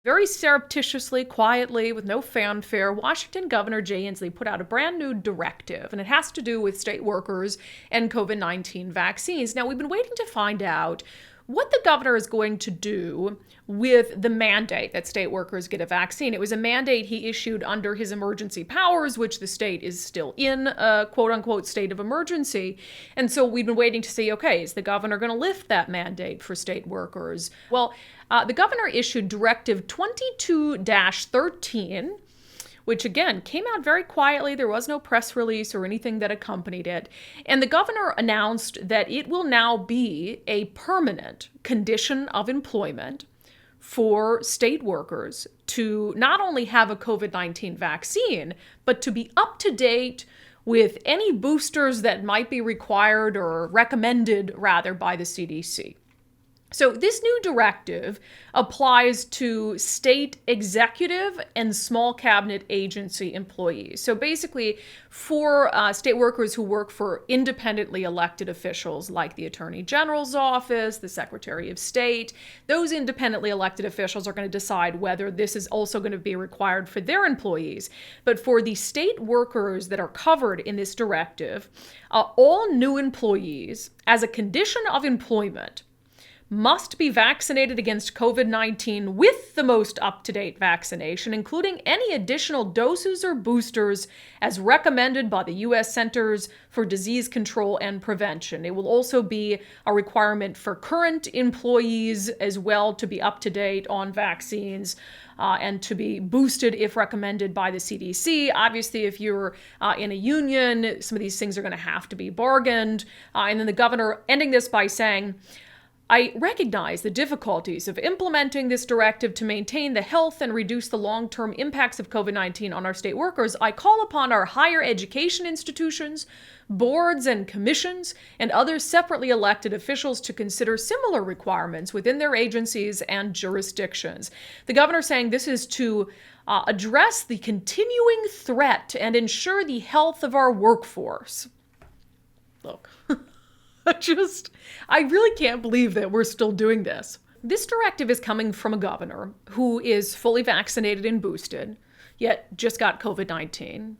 Very surreptitiously, quietly, with no fanfare, Washington Governor Jay Inslee put out a brand new directive, and it has to do with state workers and COVID-19 vaccines. Now, we've been waiting to find out what the governor is going to do with the mandate that state workers get a vaccine. It was a mandate he issued under his emergency powers, which the state is still in a quote-unquote state of emergency. And so we've been waiting to see, okay, is the governor going to lift that mandate for state workers? Well, the governor issued Directive 22-13, which again came out very quietly. There was no press release or anything that accompanied it. And the governor announced that it will now be a permanent condition of employment for state workers to not only have a COVID-19 vaccine, but to be up to date with any boosters that might be required or recommended, rather, by the CDC. So this new directive applies to state executive and small cabinet agency employees. So basically, for state workers who work for independently elected officials like the Attorney General's office, the Secretary of State, those independently elected officials are going to decide whether this is also going to be required for their employees. But for the state workers that are covered in this directive, all new employees, as a condition of employment, must be vaccinated against COVID-19 with the most up-to-date vaccination, including any additional doses or boosters as recommended by the U.S. Centers for Disease Control and Prevention. It will also be a requirement for current employees as well to be up-to-date on vaccines and to be boosted if recommended by the CDC. Obviously, if you're in a union, some of these things are going to have to be bargained. And then the governor ending this by saying, I recognize the difficulties of implementing this directive to maintain the health and reduce the long-term impacts of COVID-19 on our state workers. I call upon our higher education institutions, boards and commissions, and other separately elected officials to consider similar requirements within their agencies and jurisdictions. The governor saying this is to address the continuing threat and ensure the health of our workforce. Look. I really can't believe that we're still doing this. This directive is coming from a governor who is fully vaccinated and boosted, yet just got COVID-19.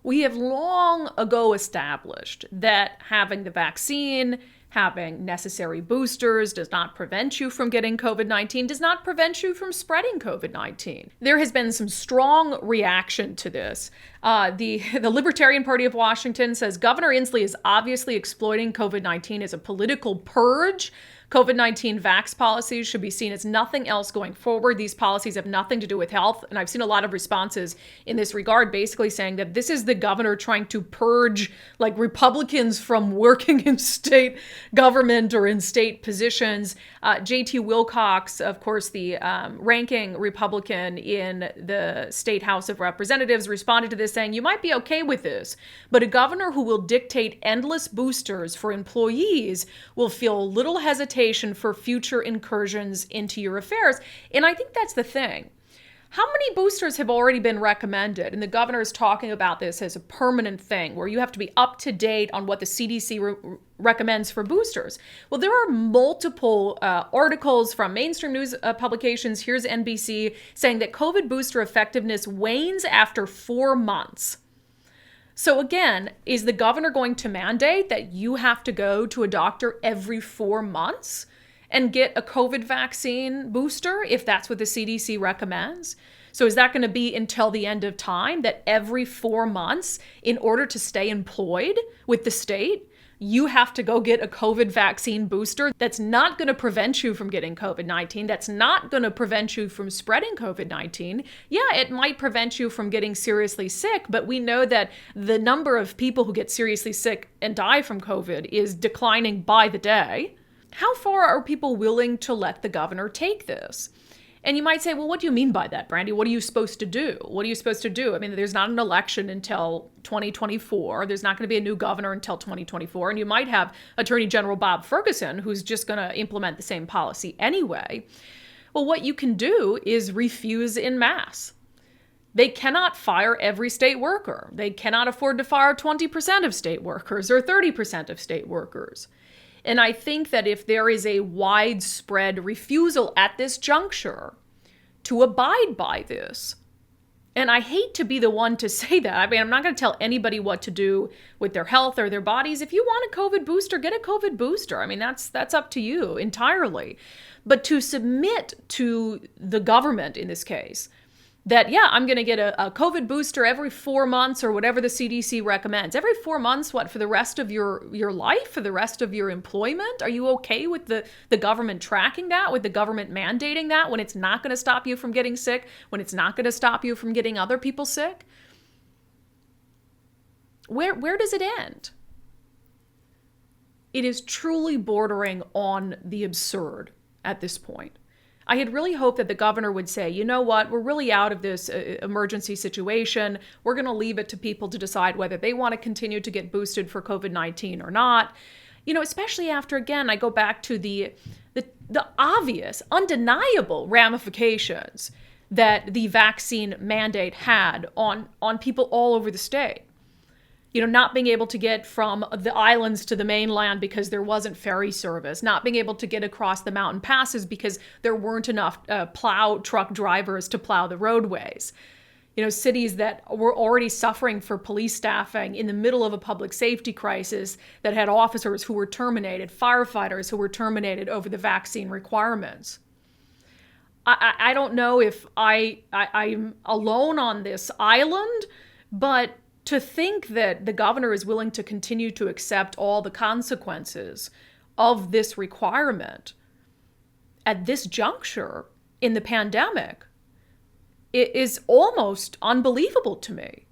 We have long ago established that having the vaccine, having necessary boosters does not prevent you from getting COVID-19, does not prevent you from spreading COVID-19. There has been some strong reaction to this. The Libertarian Party of Washington says Governor Inslee is obviously exploiting COVID-19 as a political purge. COVID-19 vax policies should be seen as nothing else going forward. These policies have nothing to do with health. And I've seen a lot of responses in this regard, basically saying that this is the governor trying to purge like Republicans from working in state government or in state positions. J.T. Wilcox, of course, the ranking Republican in the State House of Representatives, responded to this saying, you might be okay with this, but a governor who will dictate endless boosters for employees will feel little hesitation for future incursions into your affairs. And I think that's the thing. How many boosters have already been recommended? And the governor is talking about this as a permanent thing where you have to be up to date on what the CDC recommends for boosters. Well, there are multiple articles from mainstream news publications. Here's NBC saying that COVID booster effectiveness wanes after 4 months. So again, is the governor going to mandate that you have to go to a doctor every 4 months and get a COVID vaccine booster if that's what the CDC recommends? So is that going to be until the end of time, that every 4 months, in order to stay employed with the state, you have to go get a COVID vaccine booster that's not going to prevent you from getting COVID-19, that's not going to prevent you from spreading COVID-19. Yeah, it might prevent you from getting seriously sick, but we know that the number of people who get seriously sick and die from COVID is declining by the day. How far are people willing to let the governor take this? And you might say, well, what do you mean by that, Brandi? What are you supposed to do? What are you supposed to do? I mean, there's not an election until 2024. There's not going to be a new governor until 2024. And you might have Attorney General Bob Ferguson, who's just going to implement the same policy anyway. Well, what you can do is refuse en masse. They cannot fire every state worker. They cannot afford to fire 20% of state workers or 30% of state workers. And I think that if there is a widespread refusal at this juncture to abide by this. And I hate to be the one to say that. I mean, I'm not going to tell anybody what to do with their health or their bodies. If you want a COVID booster, get a COVID booster. I mean, that's up to you entirely. But to submit to the government in this case, that, yeah, I'm going to get a COVID booster every 4 months or whatever the CDC recommends. Every 4 months, what, for the rest of your life, for the rest of your employment? Are you okay with the government tracking that, with the government mandating that when it's not going to stop you from getting sick, when it's not going to stop you from getting other people sick? Where does it end? It is truly bordering on the absurd at this point. I had really hoped that the governor would say, you know what, we're really out of this emergency situation. We're going to leave it to people to decide whether they want to continue to get boosted for COVID-19 or not. You know, especially after, again, I go back to the obvious, undeniable ramifications that the vaccine mandate had on people all over the state. You know, not being able to get from the islands to the mainland because there wasn't ferry service, not being able to get across the mountain passes because there weren't enough plow truck drivers to plow the roadways. You know, cities that were already suffering for police staffing in the middle of a public safety crisis that had officers who were terminated, firefighters who were terminated over the vaccine requirements. I don't know if I'm alone on this island, but to think that the governor is willing to continue to accept all the consequences of this requirement at this juncture in the pandemic, it is almost unbelievable to me.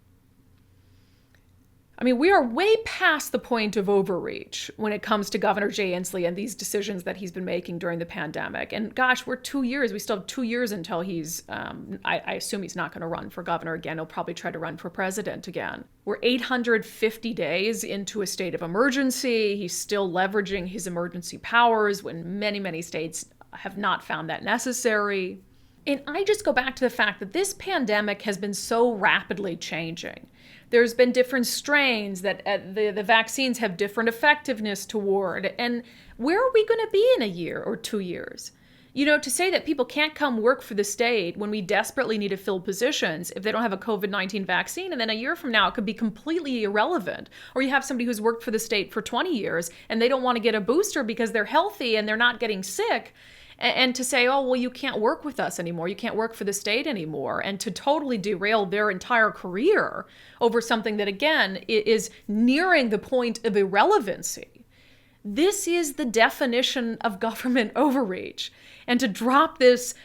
I mean, we are way past the point of overreach when it comes to Governor Jay Inslee and these decisions that he's been making during the pandemic. And gosh, we're 2 years. We still have 2 years until he's, I assume he's not going to run for governor again. He'll probably try to run for president again. We're 850 days into a state of emergency. He's still leveraging his emergency powers when many, many states have not found that necessary. And I just go back to the fact that this pandemic has been so rapidly changing. There's been different strains that the vaccines have different effectiveness toward. And where are we going to be in a year or 2 years? You know, to say that people can't come work for the state when we desperately need to fill positions if they don't have a COVID-19 vaccine, and then a year from now it could be completely irrelevant. Or you have somebody who's worked for the state for 20 years and they don't want to get a booster because they're healthy and they're not getting sick. And to say, oh, well, you can't work with us anymore. You can't work for the state anymore. And to totally derail their entire career over something that, again, is nearing the point of irrelevancy. This is the definition of government overreach. And to drop this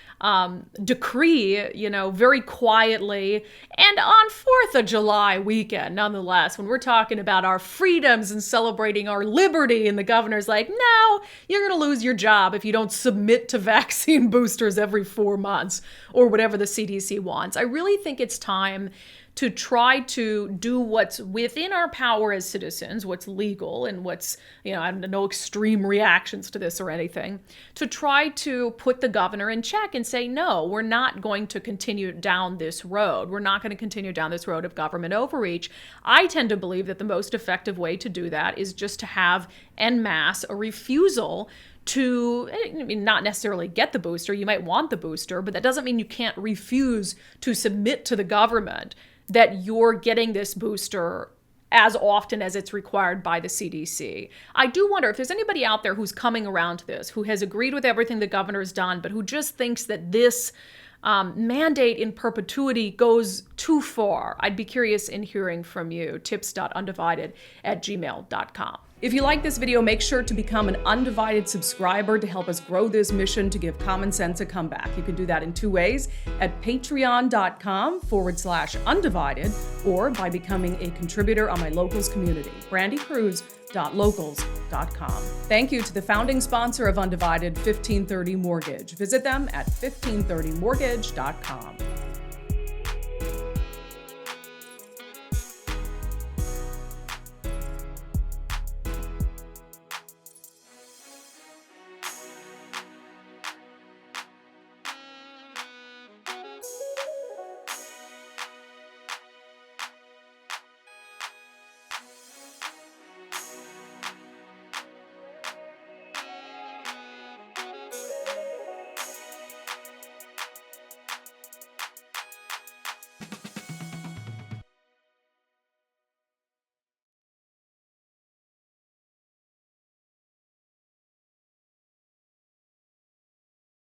decree, you know, very quietly and on 4th of July weekend, nonetheless, when we're talking about our freedoms and celebrating our liberty, and the governor's like, no, you're going to lose your job if you don't submit to vaccine boosters every 4 months or whatever the CDC wants. I really think it's time to try to do what's within our power as citizens, what's legal and what's, you know, I have no extreme reactions to this or anything, to try to put the governor in check and say, no, we're not going to continue down this road. We're not going to continue down this road of government overreach. I tend to believe that the most effective way to do that is just to have en masse a refusal to, I mean, not necessarily get the booster. You might want the booster, but that doesn't mean you can't refuse to submit to the government that you're getting this booster as often as it's required by the CDC. I do wonder if there's anybody out there who's coming around to this, who has agreed with everything the governor's done, but who just thinks that this mandate in perpetuity goes too far. I'd be curious in hearing from you. tips.undivided@gmail.com. If you like this video, make sure to become an Undivided subscriber to help us grow this mission to give common sense a comeback. You can do that in 2 ways, at patreon.com/undivided, or by becoming a contributor on my Locals community, brandikruse.locals.com. Thank you to the founding sponsor of Undivided, 1530 Mortgage. Visit them at 1530mortgage.com.